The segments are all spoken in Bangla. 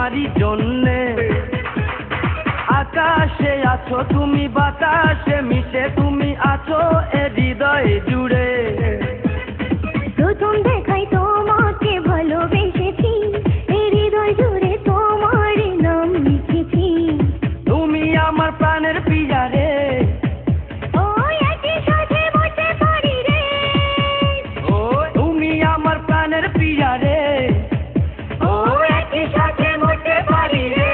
তোমারই জন্যে। আকাশে আছো তুমি, বাতাসে মিশে তুমি আছো এ হৃদয় জুড়ে। প্রথম দেখাই তোমাকে ভালোবেসেছি, এই হৃদয় জুড়ে তোমার নাম লিখেছি। তুমি আমার প্রাণের প্রিয়া রে, ও একই সাথে বলতে পারি রে। ও তুমি আমার প্রাণের প্রিয়া রে, ও একই সাথে বলতে পারি রে।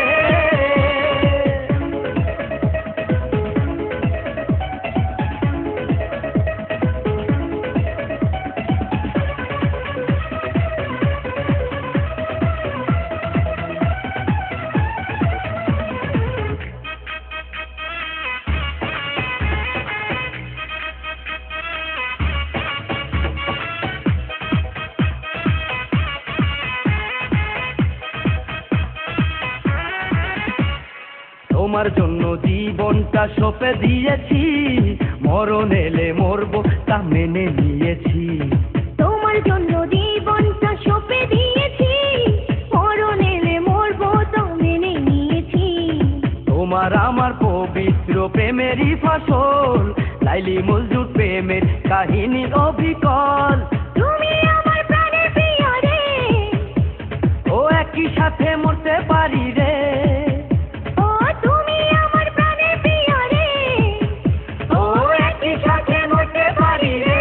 তোমার জন্য জীবনটা সঁপে দিয়েছি, মরণ এলে মরবো তা মেনে নিয়েছি। তোমার জন্য জীবনটা সঁপে দিয়েছি, মরণ এলে মরবো তো মেনে নিয়েছি। তোমার আমার পবিত্র প্রেমেরই ফসল, লাইলি মজনুর প্রেমের কাহিনী অবিকল। তুমি আমার প্রাণের প্রিয়া রে, ও একই সাথে মরতে পারি রে, ও তুমি আমার প্রাণের প্রিয়া রে। ও একই সাথে মরতে পারি রে।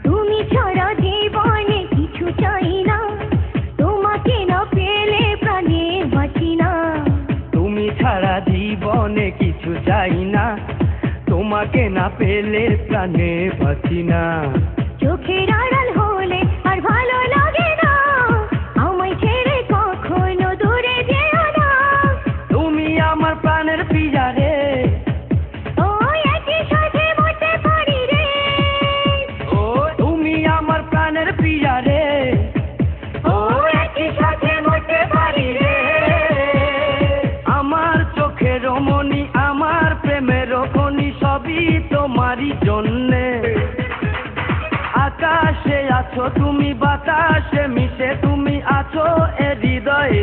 তুমি ছাড়া জীবনে কিছু চাই না, তোমাকে না পেলে প্রাণে বাঁচি না। তুমি ছাড়া জীবনে কিছু চাই না, তোমাকে না পেলে প্রাণে বাঁচি না। চোখের আড়াল হলে আর ভালো লাগে না, আমায় ছেড়ে কখনো দূরে যেও না। তুমি আমার প্রাণের প্রিয়া রে, ও একই সাথে মরতে পারি রে, ও তুমি আমার প্রাণের প্রিয়া রে, ও একই সাথে মরতে পারি রে। আমার চোখের মনি, আমার প্রেমের খনি সবই তোমারই জন্যে। আকাশে আছো তুমি, বাতাসে মিশে তুমি আছো এ হৃদয়ে।